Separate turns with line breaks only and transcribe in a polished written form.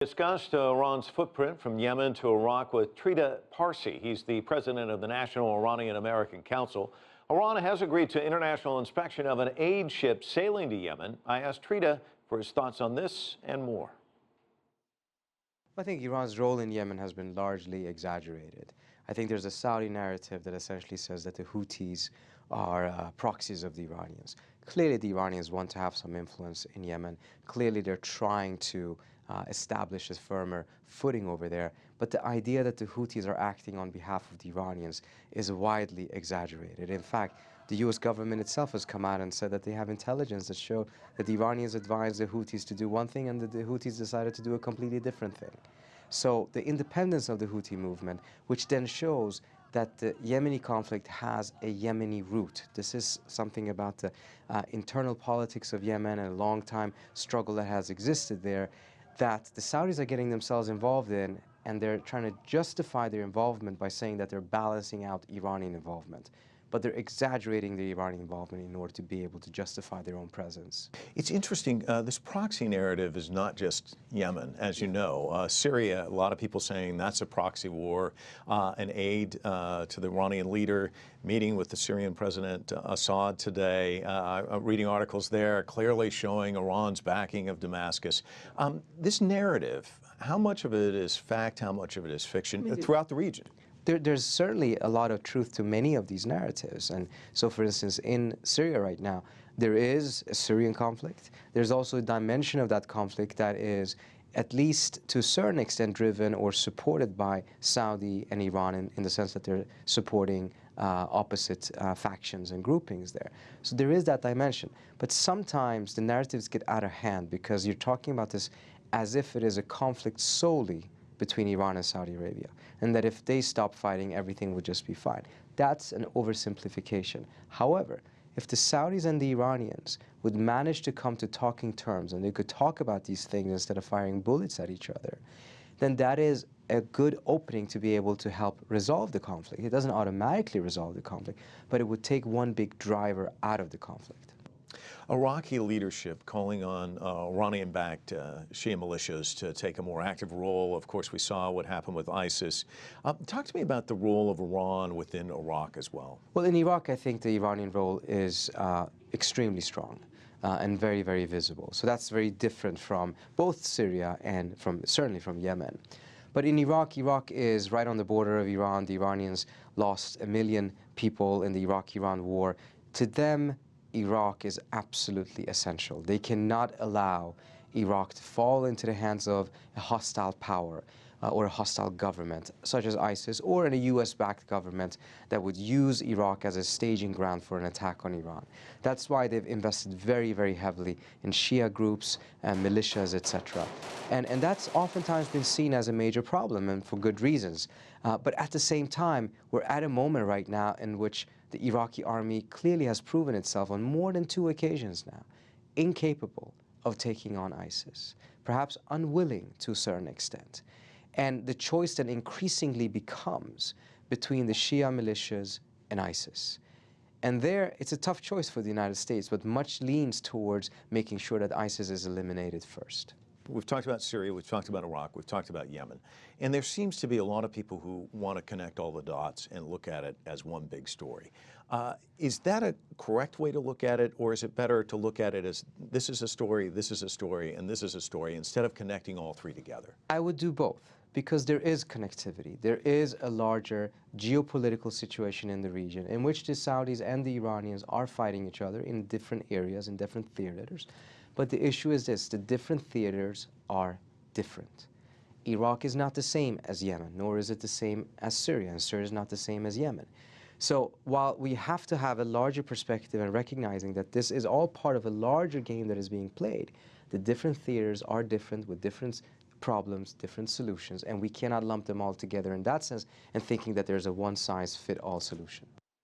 Discussed Iran's footprint from Yemen to Iraq with Trita Parsi. He's the president of the National Iranian-American Council. Iran has agreed to international inspection of an aid ship sailing to Yemen. I asked Trita for his thoughts on this and more.
I think Iran's role in Yemen has been largely exaggerated. I think there's a Saudi narrative that essentially says that the Houthis are proxies of the Iranians. Clearly, the Iranians want to have some influence in Yemen. Clearly, they're trying to establish a firmer footing over there. But the idea that the Houthis are acting on behalf of the Iranians is widely exaggerated. In fact, the U.S. government itself has come out and said that they have intelligence that show that the Iranians advised the Houthis to do one thing and that the Houthis decided to do a completely different thing. So the independence of the Houthi movement, which then shows that the Yemeni conflict has a Yemeni root. This is something about the internal politics of Yemen and a long-time struggle that has existed there, that the Saudis are getting themselves involved in, and they're trying to justify their involvement by saying that they're balancing out Iranian involvement. But they're exaggerating the Iranian involvement in order to be able to justify their own presence.
It's interesting, this proxy narrative is not just Yemen, as you know. Syria, a lot of people saying that's a proxy war, an aid to the Iranian leader, meeting with the Syrian President Assad today, reading articles there clearly showing Iran's backing of Damascus. This narrative, how much of it is fact, how much of it is fiction throughout the region?
There's certainly a lot of truth to many of these narratives. And so, for instance, in Syria right now, there is a Syrian conflict. There's also a dimension of that conflict that is, at least to a certain extent, driven or supported by Saudi and Iran in the sense that they're supporting opposite factions and groupings there. So there is that dimension. But sometimes the narratives get out of hand because you're talking about this as if it is a conflict solely between Iran and Saudi Arabia, and that if they stop fighting, everything would just be fine. That's an oversimplification. However, if the Saudis and the Iranians would manage to come to talking terms and they could talk about these things instead of firing bullets at each other, then that is a good opening to be able to help resolve the conflict. It doesn't automatically resolve the conflict, but it would take one big driver out of the conflict.
Iraqi leadership calling on Iranian-backed Shia militias to take a more active role. Of course, we saw what happened with ISIS. Talk to me about the role of Iran within Iraq as well.
Well, in Iraq, I think the Iranian role is extremely strong and very, very visible. So that's very different from both Syria and certainly from Yemen. But in Iraq, Iraq is right on the border of Iran. The Iranians lost 1 million people in the Iraq-Iran war. To them, Iraq is absolutely essential. They cannot allow Iraq to fall into the hands of a hostile power or a hostile government, such as ISIS, or in a US-backed government that would use Iraq as a staging ground for an attack on Iran. That's why they've invested very, very heavily in Shia groups and militias, etc. And that's oftentimes been seen as a major problem, and for good reasons. But at the same time, we're at a moment right now in which the Iraqi army clearly has proven itself on more than 2 occasions now, incapable of taking on ISIS, perhaps unwilling to a certain extent. And the choice then increasingly becomes between the Shia militias and ISIS. And there, it's a tough choice for the United States, but much leans towards making sure that ISIS is eliminated first.
We've talked about Syria, we've talked about Iraq, we've talked about Yemen. And there seems to be a lot of people who want to connect all the dots and look at it as one big story. Is that a correct way to look at it, or is it better to look at it as this is a story, this is a story, and this is a story, instead of connecting all 3 together?
I would do both, because there is connectivity. There is a larger geopolitical situation in the region in which the Saudis and the Iranians are fighting each other in different areas, in different theaters. But the issue is this: the different theaters are different. Iraq is not the same as Yemen, nor is it the same as Syria, and Syria is not the same as Yemen. So while we have to have a larger perspective and recognizing that this is all part of a larger game that is being played, the different theaters are different with different problems, different solutions, and we cannot lump them all together in that sense and thinking that there's a one-size-fits-all solution.